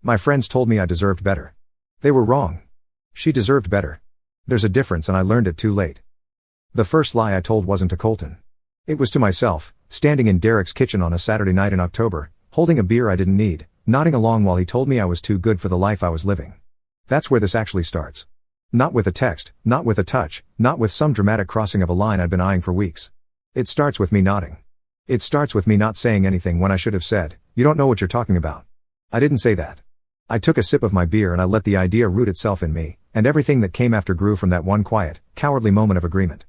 My friends told me I deserved better. They were wrong. She deserved better. There's a difference and I learned it too late. The first lie I told wasn't to Colton. It was to myself, standing in Derek's kitchen on a Saturday night in October, holding a beer I didn't need, nodding along while he told me I was too good for the life I was living. That's where this actually starts. Not with a text, not with a touch, not with some dramatic crossing of a line I'd been eyeing for weeks. It starts with me nodding. It starts with me not saying anything when I should have said, "You don't know what you're talking about." I didn't say that. I took a sip of my beer and I let the idea root itself in me, and everything that came after grew from that one quiet, cowardly moment of agreement.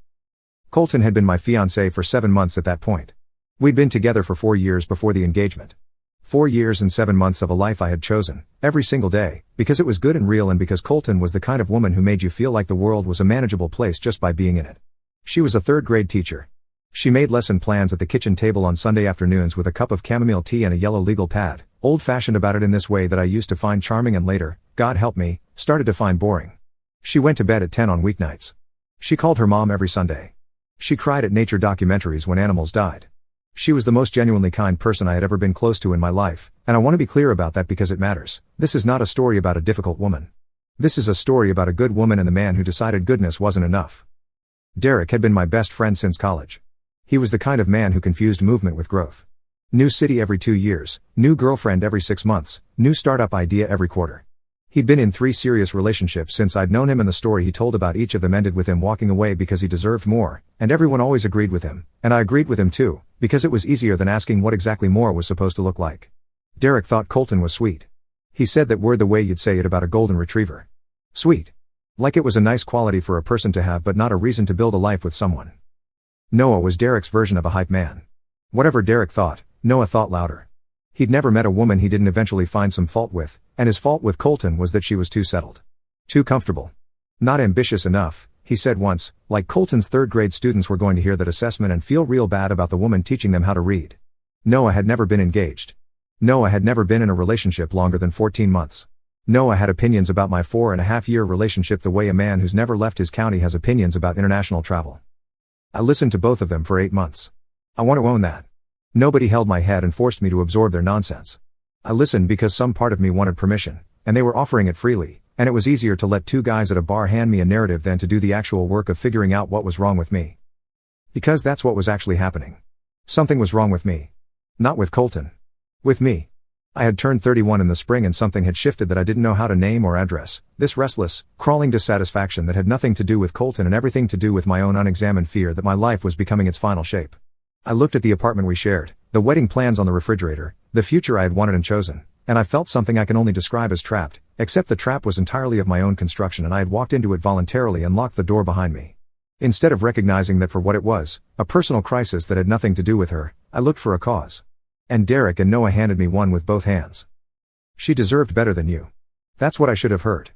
Colton had been my fiancé for 7 months at that point. We'd been together for 4 years before the engagement. 4 years and 7 months of a life I had chosen, every single day, because it was good and real and because Colton was the kind of woman who made you feel like the world was a manageable place just by being in it. She was a third-grade teacher. She made lesson plans at the kitchen table on Sunday afternoons with a cup of chamomile tea and a yellow legal pad, old-fashioned about it in this way that I used to find charming and later, God help me, started to find boring. She went to bed at 10 on weeknights. She called her mom every Sunday. She cried at nature documentaries when animals died. She was the most genuinely kind person I had ever been close to in my life, and I want to be clear about that because it matters. This is not a story about a difficult woman. This is a story about a good woman and the man who decided goodness wasn't enough. Derek had been my best friend since college. He was the kind of man who confused movement with growth. New city every 2 years, new girlfriend every 6 months, new startup idea every quarter. He'd been in 3 serious relationships since I'd known him, and the story he told about each of them ended with him walking away because he deserved more, and everyone always agreed with him, and I agreed with him too, because it was easier than asking what exactly more was supposed to look like. Derek thought Colton was sweet. He said that word the way you'd say it about a golden retriever. Sweet. Like it was a nice quality for a person to have but not a reason to build a life with someone. Noah was Derek's version of a hype man. Whatever Derek thought, Noah thought louder. He'd never met a woman he didn't eventually find some fault with, and his fault with Colton was that she was too settled. Too comfortable. Not ambitious enough, he said once, like Colton's third-grade students were going to hear that assessment and feel real bad about the woman teaching them how to read. Noah had never been engaged. Noah had never been in a relationship longer than 14 months. Noah had opinions about my 4.5-year relationship the way a man who's never left his county has opinions about international travel. I listened to both of them for 8 months. I want to own that. Nobody held my head and forced me to absorb their nonsense. I listened because some part of me wanted permission, and they were offering it freely, and it was easier to let 2 guys at a bar hand me a narrative than to do the actual work of figuring out what was wrong with me. Because that's what was actually happening. Something was wrong with me. Not with Colton. With me. I had turned 31 in the spring and something had shifted that I didn't know how to name or address, this restless, crawling dissatisfaction that had nothing to do with Colton and everything to do with my own unexamined fear that my life was becoming its final shape. I looked at the apartment we shared, the wedding plans on the refrigerator, the future I had wanted and chosen, and I felt something I can only describe as trapped, except the trap was entirely of my own construction and I had walked into it voluntarily and locked the door behind me. Instead of recognizing that for what it was, a personal crisis that had nothing to do with her, I looked for a cause. And Derek and Noah handed me one with both hands. She deserved better than you. That's what I should have heard.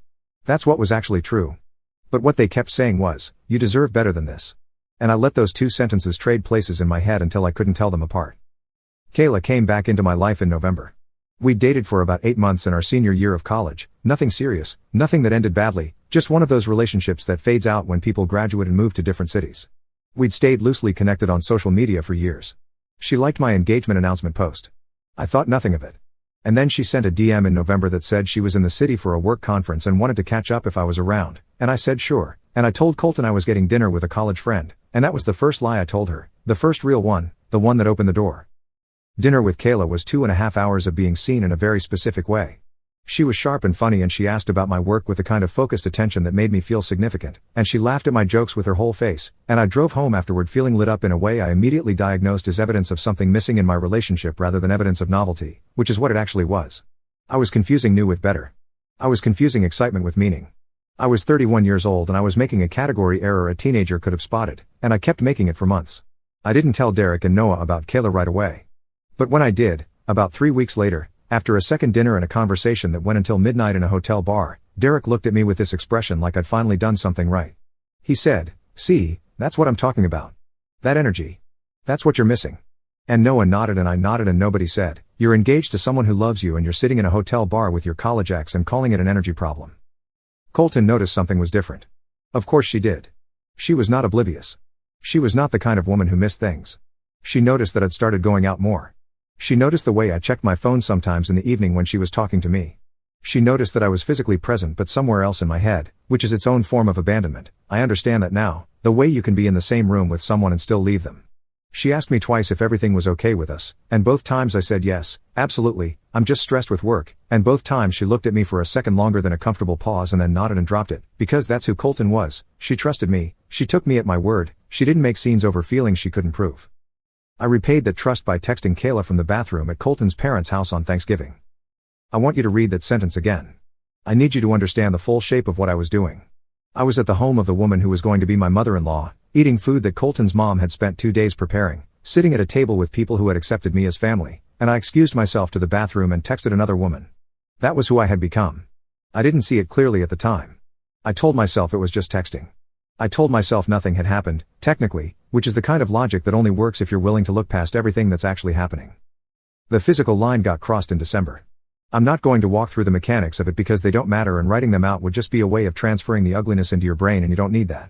That's what was actually true. But what they kept saying was, you deserve better than this. And I let those 2 sentences trade places in my head until I couldn't tell them apart. Kayla came back into my life in November. We'd dated for about 8 months in our senior year of college, nothing serious, nothing that ended badly, just one of those relationships that fades out when people graduate and move to different cities. We'd stayed loosely connected on social media for years. She liked my engagement announcement post. I thought nothing of it. And then she sent a DM in November that said she was in the city for a work conference and wanted to catch up if I was around, and I said sure, and I told Colton I was getting dinner with a college friend, and that was the first lie I told her, the first real one, the one that opened the door. Dinner with Kayla was 2.5 hours of being seen in a very specific way. She was sharp and funny and she asked about my work with the kind of focused attention that made me feel significant, and she laughed at my jokes with her whole face, and I drove home afterward feeling lit up in a way I immediately diagnosed as evidence of something missing in my relationship rather than evidence of novelty, which is what it actually was. I was confusing new with better. I was confusing excitement with meaning. I was 31 years old and I was making a category error a teenager could have spotted, and I kept making it for months. I didn't tell Derek and Noah about Kayla right away. But when I did, about 3 weeks later, after a second dinner and a conversation that went until midnight in a hotel bar, Derek looked at me with this expression like I'd finally done something right. He said, "See, that's what I'm talking about. That energy. That's what you're missing." And Noah nodded and I nodded and nobody said, "You're engaged to someone who loves you and you're sitting in a hotel bar with your college ex and calling it an energy problem." Colton noticed something was different. Of course she did. She was not oblivious. She was not the kind of woman who missed things. She noticed that I'd started going out more. She noticed the way I checked my phone sometimes in the evening when she was talking to me. She noticed that I was physically present but somewhere else in my head, which is its own form of abandonment. I understand that now, the way you can be in the same room with someone and still leave them. She asked me twice if everything was okay with us, and both times I said yes, absolutely, I'm just stressed with work, and both times she looked at me for a second longer than a comfortable pause and then nodded and dropped it, because that's who Colton was. She trusted me, she took me at my word, she didn't make scenes over feelings she couldn't prove. I repaid that trust by texting Kayla from the bathroom at Colton's parents' house on Thanksgiving. I want you to read that sentence again. I need you to understand the full shape of what I was doing. I was at the home of the woman who was going to be my mother-in-law, eating food that Colton's mom had spent 2 days preparing, sitting at a table with people who had accepted me as family, and I excused myself to the bathroom and texted another woman. That was who I had become. I didn't see it clearly at the time. I told myself it was just texting. I told myself nothing had happened, technically, which is the kind of logic that only works if you're willing to look past everything that's actually happening. The physical line got crossed in December. I'm not going to walk through the mechanics of it because they don't matter, and writing them out would just be a way of transferring the ugliness into your brain, and you don't need that.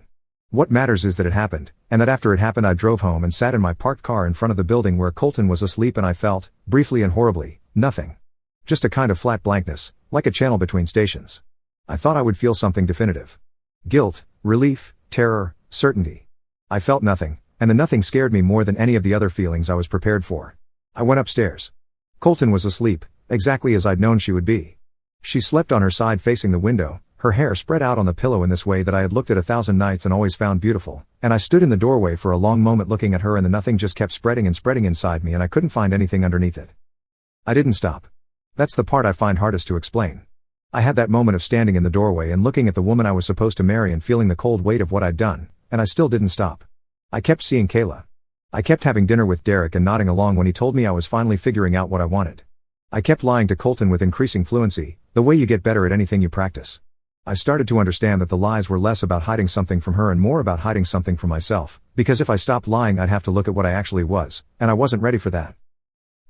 What matters is that it happened, and that after it happened I drove home and sat in my parked car in front of the building where Colton was asleep, and I felt, briefly and horribly, nothing. Just a kind of flat blankness, like a channel between stations. I thought I would feel something definitive. Guilt, relief, terror, certainty. I felt nothing, and the nothing scared me more than any of the other feelings I was prepared for. I went upstairs. Colton was asleep, exactly as I'd known she would be. She slept on her side facing the window, her hair spread out on the pillow in this way that I had looked at 1,000 nights and always found beautiful, and I stood in the doorway for a long moment looking at her, and the nothing just kept spreading and spreading inside me, and I couldn't find anything underneath it. I didn't stop. That's the part I find hardest to explain. I had that moment of standing in the doorway and looking at the woman I was supposed to marry and feeling the cold weight of what I'd done, and I still didn't stop. I kept seeing Kayla. I kept having dinner with Derek and nodding along when he told me I was finally figuring out what I wanted. I kept lying to Colton with increasing fluency, the way you get better at anything you practice. I started to understand that the lies were less about hiding something from her and more about hiding something from myself, because if I stopped lying I'd have to look at what I actually was, and I wasn't ready for that.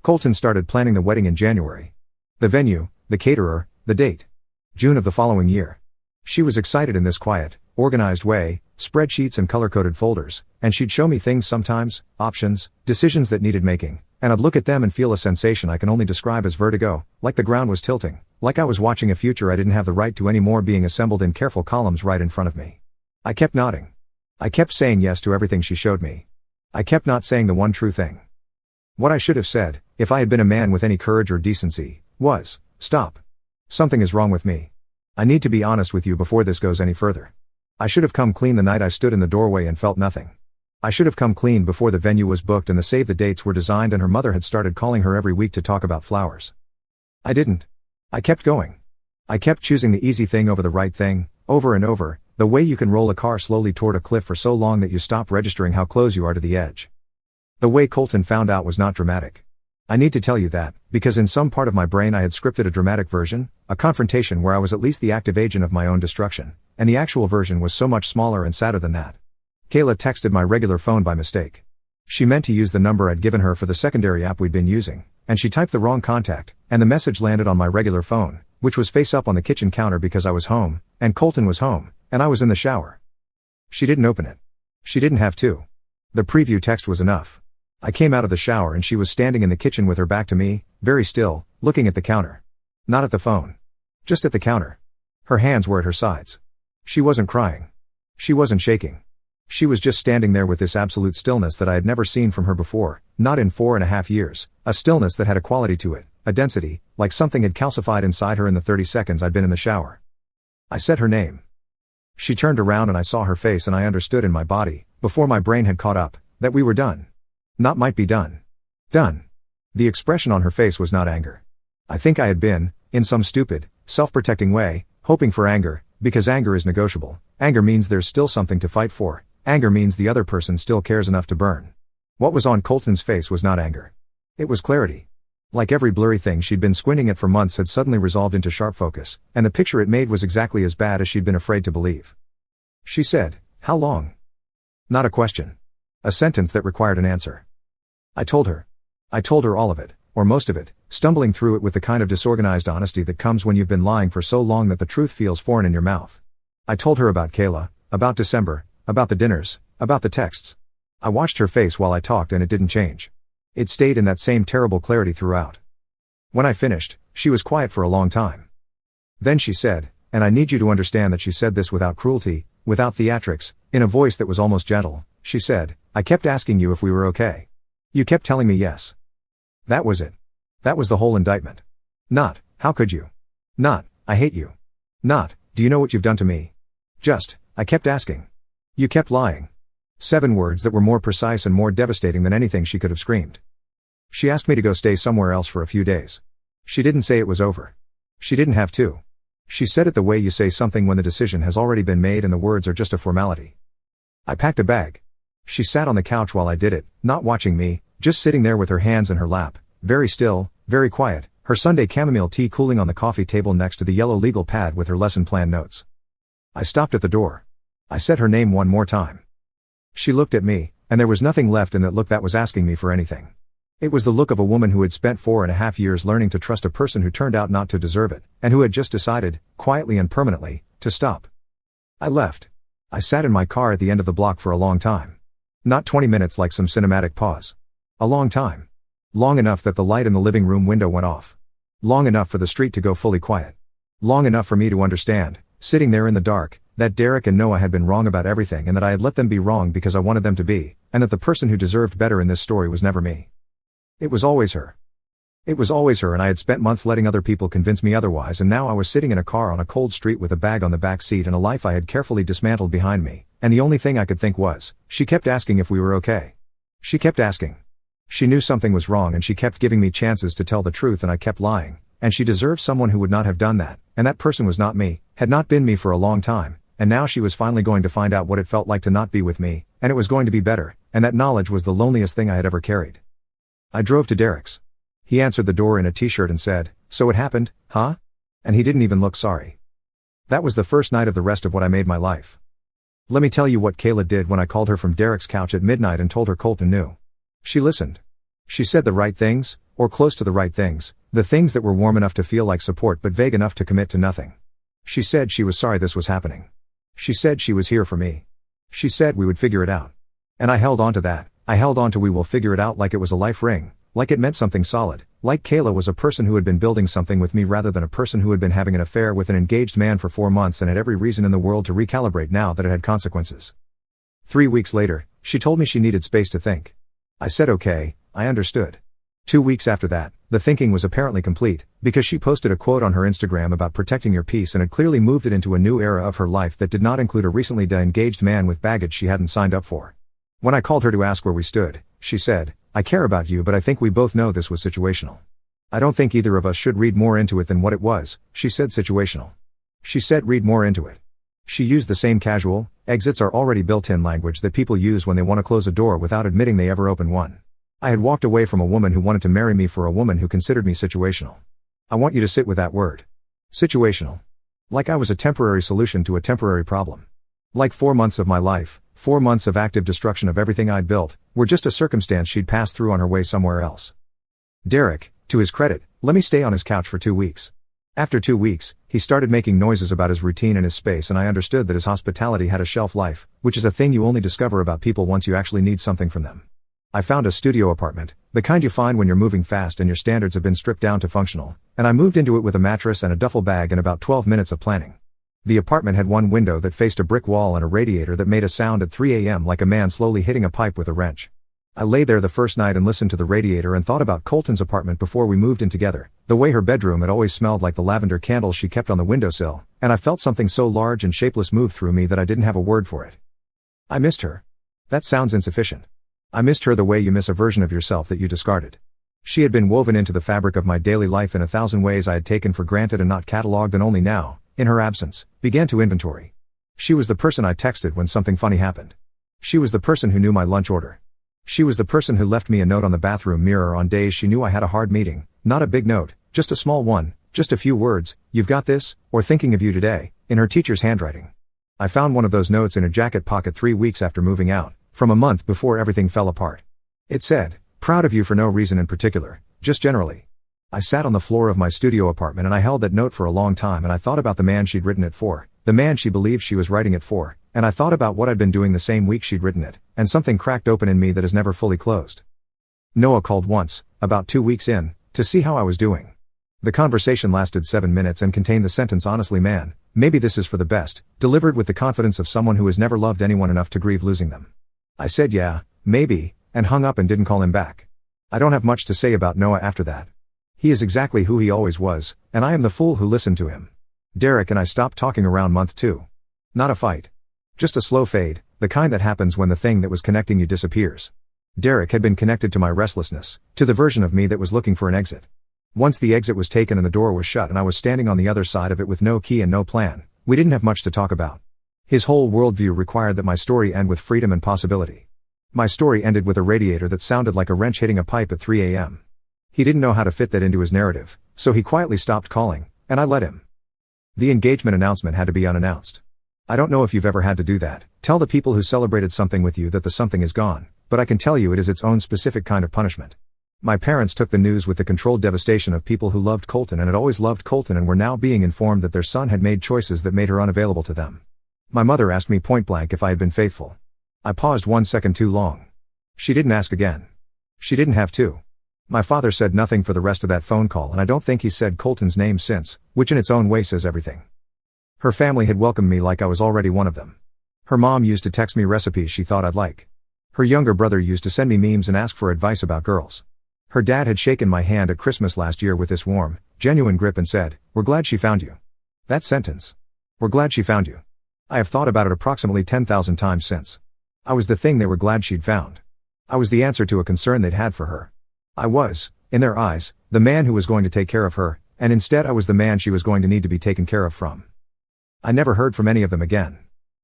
Colton started planning the wedding in January. The venue, the caterer, the date. June of the following year. She was excited in this quiet, organized way, spreadsheets and color-coded folders, and she'd show me things sometimes, options, decisions that needed making, and I'd look at them and feel a sensation I can only describe as vertigo, like the ground was tilting, like I was watching a future I didn't have the right to anymore being assembled in careful columns right in front of me. I kept nodding. I kept saying yes to everything she showed me. I kept not saying the one true thing. What I should have said, if I had been a man with any courage or decency, was, stop. Something is wrong with me. I need to be honest with you before this goes any further. I should have come clean the night I stood in the doorway and felt nothing. I should have come clean before the venue was booked and the save the dates were designed and her mother had started calling her every week to talk about flowers. I didn't. I kept going. I kept choosing the easy thing over the right thing, over and over, the way you can roll a car slowly toward a cliff for so long that you stop registering how close you are to the edge. The way Colton found out was not dramatic. I need to tell you that, because in some part of my brain I had scripted a dramatic version, a confrontation where I was at least the active agent of my own destruction, and the actual version was so much smaller and sadder than that. Kayla texted my regular phone by mistake. She meant to use the number I'd given her for the secondary app we'd been using, and she typed the wrong contact, and the message landed on my regular phone, which was face up on the kitchen counter because I was home, and Colton was home, and I was in the shower. She didn't open it. She didn't have to. The preview text was enough. I came out of the shower and she was standing in the kitchen with her back to me, very still, looking at the counter. Not at the phone. Just at the counter. Her hands were at her sides. She wasn't crying. She wasn't shaking. She was just standing there with this absolute stillness that I had never seen from her before, not in 4.5 years, a stillness that had a quality to it, a density, like something had calcified inside her in the 30 seconds I'd been in the shower. I said her name. She turned around and I saw her face and I understood in my body, before my brain had caught up, that we were done. Not might be done. Done. The expression on her face was not anger. I think I had been, in some stupid, self-protecting way, hoping for anger, because anger is negotiable. Anger means there's still something to fight for. Anger means the other person still cares enough to burn. What was on Colton's face was not anger. It was clarity. Like every blurry thing she'd been squinting at for months had suddenly resolved into sharp focus, and the picture it made was exactly as bad as she'd been afraid to believe. She said, "How long?" Not a question. A sentence that required an answer. I told her. I told her all of it, or most of it, stumbling through it with the kind of disorganized honesty that comes when you've been lying for so long that the truth feels foreign in your mouth. I told her about Kayla, about December, about the dinners, about the texts. I watched her face while I talked and it didn't change. It stayed in that same terrible clarity throughout. When I finished, she was quiet for a long time. Then she said, and I need you to understand that she said this without cruelty, without theatrics, in a voice that was almost gentle, she said, I kept asking you if we were okay. You kept telling me yes. That was it. That was the whole indictment. Not, how could you? Not, I hate you. Not, do you know what you've done to me? Just, I kept asking. You kept lying. 7 words that were more precise and more devastating than anything she could have screamed. She asked me to go stay somewhere else for a few days. She didn't say it was over. She didn't have to. She said it the way you say something when the decision has already been made and the words are just a formality. I packed a bag. She sat on the couch while I did it, not watching me, just sitting there with her hands in her lap, very still, very quiet, her Sunday chamomile tea cooling on the coffee table next to the yellow legal pad with her lesson plan notes. I stopped at the door. I said her name one more time. She looked at me, and there was nothing left in that look that was asking me for anything. It was the look of a woman who had spent 4.5 years learning to trust a person who turned out not to deserve it, and who had just decided, quietly and permanently, to stop. I left. I sat in my car at the end of the block for a long time. Not 20 minutes like some cinematic pause. A long time. Long enough that the light in the living room window went off. Long enough for the street to go fully quiet. Long enough for me to understand, sitting there in the dark, that Derek and Noah had been wrong about everything and that I had let them be wrong because I wanted them to be, and that the person who deserved better in this story was never me. It was always her. It was always her, and I had spent months letting other people convince me otherwise, and now I was sitting in a car on a cold street with a bag on the back seat and a life I had carefully dismantled behind me, and the only thing I could think was, she kept asking if we were okay. She kept asking. She knew something was wrong and she kept giving me chances to tell the truth and I kept lying, and she deserved someone who would not have done that, and that person was not me, had not been me for a long time, and now she was finally going to find out what it felt like to not be with me, and it was going to be better, and that knowledge was the loneliest thing I had ever carried. I drove to Derek's. He answered the door in a t-shirt and said, "So it happened, huh?" And he didn't even look sorry. That was the first night of the rest of what I made my life. Let me tell you what Kayla did when I called her from Derek's couch at midnight and told her Colton knew. She listened. She said the right things, or close to the right things, the things that were warm enough to feel like support but vague enough to commit to nothing. She said she was sorry this was happening. She said she was here for me. She said we would figure it out. And I held on to that. I held on to we will figure it out like it was a life ring, like it meant something solid, like Kayla was a person who had been building something with me rather than a person who had been having an affair with an engaged man for 4 months and had every reason in the world to recalibrate now that it had consequences. 3 weeks later, she told me she needed space to think. I said okay, I understood. 2 weeks after that, the thinking was apparently complete, because she posted a quote on her Instagram about protecting your peace and had clearly moved it into a new era of her life that did not include a recently engaged man with baggage she hadn't signed up for. When I called her to ask where we stood, she said, "I care about you, but I think we both know this was situational. I don't think either of us should read more into it than what it was." She said situational. She said read more into it. She used the same casual, exits are already built-in language that people use when they want to close a door without admitting they ever open one. I had walked away from a woman who wanted to marry me for a woman who considered me situational. I want you to sit with that word. Situational. Like I was a temporary solution to a temporary problem. Like 4 months of my life, 4 months of active destruction of everything I'd built, were just a circumstance she'd passed through on her way somewhere else. Derek, to his credit, let me stay on his couch for 2 weeks. After 2 weeks, he started making noises about his routine and his space, and I understood that his hospitality had a shelf life, which is a thing you only discover about people once you actually need something from them. I found a studio apartment, the kind you find when you're moving fast and your standards have been stripped down to functional, and I moved into it with a mattress and a duffel bag in about 12 minutes of planning. The apartment had one window that faced a brick wall and a radiator that made a sound at 3 a.m. like a man slowly hitting a pipe with a wrench. I lay there the first night and listened to the radiator and thought about Colton's apartment before we moved in together, the way her bedroom had always smelled like the lavender candles she kept on the windowsill, and I felt something so large and shapeless move through me that I didn't have a word for it. I missed her. That sounds insufficient. I missed her the way you miss a version of yourself that you discarded. She had been woven into the fabric of my daily life in 1,000 ways I had taken for granted and not catalogued, and only now, in her absence, began to inventory. She was the person I texted when something funny happened. She was the person who knew my lunch order. She was the person who left me a note on the bathroom mirror on days she knew I had a hard meeting, not a big note, just a small one, just a few words, "You've got this," or "Thinking of you today," in her teacher's handwriting. I found one of those notes in a jacket pocket 3 weeks after moving out, from a month before everything fell apart. It said, "Proud of you for no reason in particular, just generally." I sat on the floor of my studio apartment and I held that note for a long time, and I thought about the man she'd written it for, the man she believed she was writing it for, and I thought about what I'd been doing the same week she'd written it, and something cracked open in me that has never fully closed. Noah called once, about 2 weeks in, to see how I was doing. The conversation lasted 7 minutes and contained the sentence, "Honestly, man, maybe this is for the best," delivered with the confidence of someone who has never loved anyone enough to grieve losing them. I said yeah, maybe, and hung up and didn't call him back. I don't have much to say about Noah after that. He is exactly who he always was, and I am the fool who listened to him. Derek and I stopped talking around month 2. Not a fight. Just a slow fade, the kind that happens when the thing that was connecting you disappears. Derek had been connected to my restlessness, to the version of me that was looking for an exit. Once the exit was taken and the door was shut and I was standing on the other side of it with no key and no plan, we didn't have much to talk about. His whole worldview required that my story end with freedom and possibility. My story ended with a radiator that sounded like a wrench hitting a pipe at 3 a.m. He didn't know how to fit that into his narrative, so he quietly stopped calling, and I let him. The engagement announcement had to be unannounced. I don't know if you've ever had to do that, tell the people who celebrated something with you that the something is gone, but I can tell you it is its own specific kind of punishment. My parents took the news with the controlled devastation of people who loved Colton and had always loved Colton and were now being informed that their son had made choices that made her unavailable to them. My mother asked me point blank if I had been faithful. I paused 1 second too long. She didn't ask again. She didn't have to. My father said nothing for the rest of that phone call, and I don't think he said Colton's name since, which in its own way says everything. Her family had welcomed me like I was already one of them. Her mom used to text me recipes she thought I'd like. Her younger brother used to send me memes and ask for advice about girls. Her dad had shaken my hand at Christmas last year with this warm, genuine grip and said, "We're glad she found you." That sentence. "We're glad she found you." I have thought about it approximately 10,000 times since. I was the thing they were glad she'd found. I was the answer to a concern they'd had for her. I was, in their eyes, the man who was going to take care of her, and instead I was the man she was going to need to be taken care of from. I never heard from any of them again.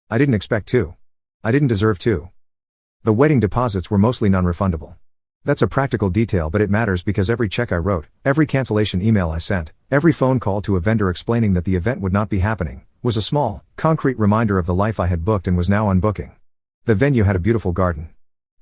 I didn't expect to. I didn't deserve to. The wedding deposits were mostly non-refundable. That's a practical detail, but it matters because every check I wrote, every cancellation email I sent, every phone call to a vendor explaining that the event would not be happening, was a small, concrete reminder of the life I had booked and was now unbooking. The venue had a beautiful garden.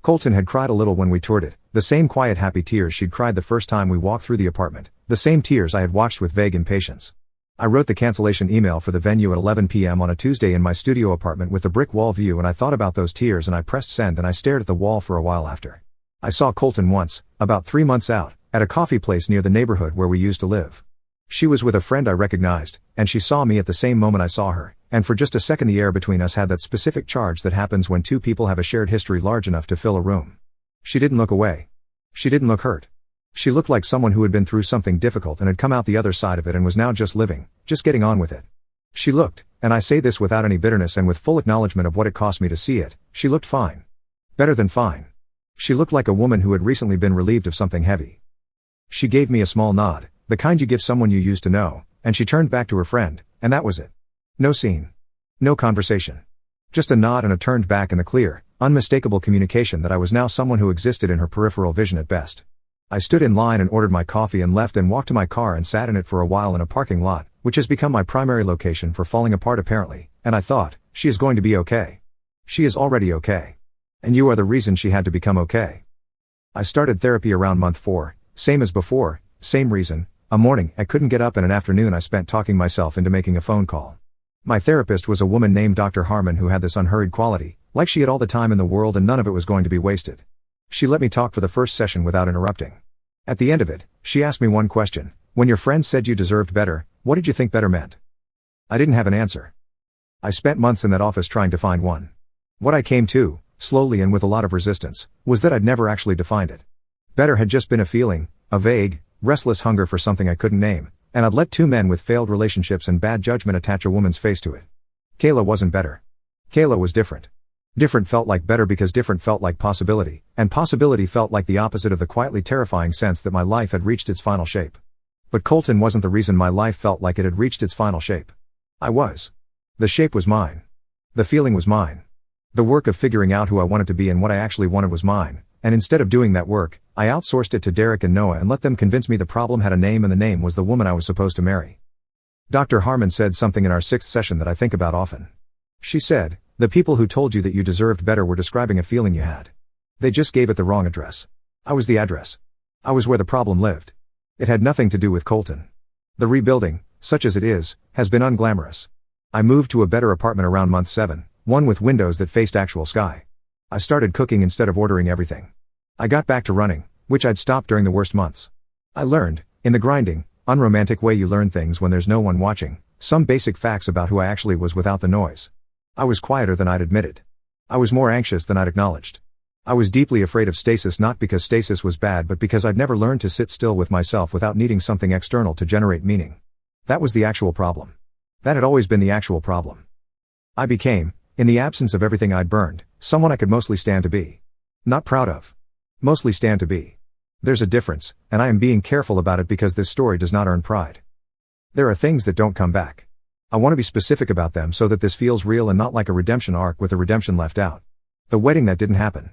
Colton had cried a little when we toured it, the same quiet happy tears she'd cried the first time we walked through the apartment, the same tears I had watched with vague impatience. I wrote the cancellation email for the venue at 11 p.m. on a Tuesday in my studio apartment with the brick wall view, and I thought about those tears and I pressed send and I stared at the wall for a while after. I saw Colton once, about 3 months out, at a coffee place near the neighborhood where we used to live. She was with a friend I recognized, and she saw me at the same moment I saw her, and for just a second the air between us had that specific charge that happens when two people have a shared history large enough to fill a room. She didn't look away. She didn't look hurt. She looked like someone who had been through something difficult and had come out the other side of it and was now just living, just getting on with it. She looked, and I say this without any bitterness and with full acknowledgement of what it cost me to see it, she looked fine. Better than fine. She looked like a woman who had recently been relieved of something heavy. She gave me a small nod, the kind you give someone you used to know, and she turned back to her friend, and that was it. No scene. No conversation. Just a nod and a turned back in the clear, unmistakable communication that I was now someone who existed in her peripheral vision at best. I stood in line and ordered my coffee and left and walked to my car and sat in it for a while in a parking lot, which has become my primary location for falling apart apparently, and I thought, she is going to be okay. She is already okay. And you are the reason she had to become okay. I started therapy around month 4, same as before, same reason, a morning I couldn't get up and an afternoon I spent talking myself into making a phone call. My therapist was a woman named Dr. Harmon who had this unhurried quality, like she had all the time in the world and none of it was going to be wasted. She let me talk for the first session without interrupting. At the end of it, she asked me one question: when your friends said you deserved better, what did you think better meant? I didn't have an answer. I spent months in that office trying to find one. What I came to, slowly and with a lot of resistance, was that I'd never actually defined it. Better had just been a feeling, a vague, restless hunger for something I couldn't name, and I'd let 2 men with failed relationships and bad judgment attach a woman's face to it. Kayla wasn't better. Kayla was different. Different felt like better because different felt like possibility, and possibility felt like the opposite of the quietly terrifying sense that my life had reached its final shape. But Colton wasn't the reason my life felt like it had reached its final shape. I was. The shape was mine. The feeling was mine. The work of figuring out who I wanted to be and what I actually wanted was mine, and instead of doing that work, I outsourced it to Derek and Noah and let them convince me the problem had a name and the name was the woman I was supposed to marry. Dr. Harmon said something in our 6th session that I think about often. She said, the people who told you that you deserved better were describing a feeling you had. They just gave it the wrong address. I was the address. I was where the problem lived. It had nothing to do with Colton. The rebuilding, such as it is, has been unglamorous. I moved to a better apartment around month 7, one with windows that faced actual sky. I started cooking instead of ordering everything. I got back to running, which I'd stopped during the worst months. I learned, in the grinding, unromantic way you learn things when there's no one watching, some basic facts about who I actually was without the noise. I was quieter than I'd admitted. I was more anxious than I'd acknowledged. I was deeply afraid of stasis, not because stasis was bad but because I'd never learned to sit still with myself without needing something external to generate meaning. That was the actual problem. That had always been the actual problem. I became, in the absence of everything I'd burned, someone I could mostly stand to be. Not proud of. Mostly stand to be. There's a difference, and I am being careful about it because this story does not earn pride. There are things that don't come back. I want to be specific about them so that this feels real and not like a redemption arc with a redemption left out. The wedding that didn't happen.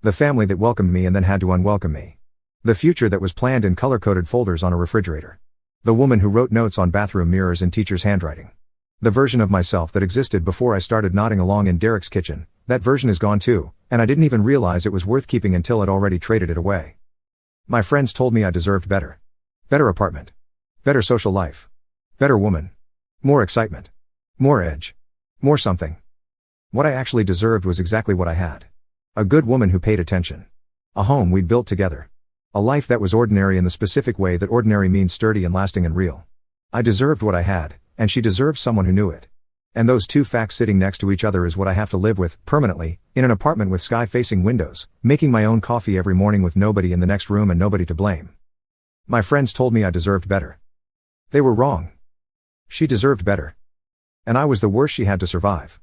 The family that welcomed me and then had to unwelcome me. The future that was planned in color-coded folders on a refrigerator. The woman who wrote notes on bathroom mirrors in teachers' handwriting. The version of myself that existed before I started nodding along in Derek's kitchen, that version is gone too, and I didn't even realize it was worth keeping until I'd already traded it away. My friends told me I deserved better. Better apartment. Better social life. Better woman. More excitement. More edge. More something. What I actually deserved was exactly what I had. A good woman who paid attention. A home we'd built together. A life that was ordinary in the specific way that ordinary means sturdy and lasting and real. I deserved what I had, and she deserved someone who knew it. And those two facts sitting next to each other is what I have to live with, permanently, in an apartment with sky-facing windows, making my own coffee every morning with nobody in the next room and nobody to blame. My friends told me I deserved better. They were wrong. She deserved better. And I was the worst she had to survive.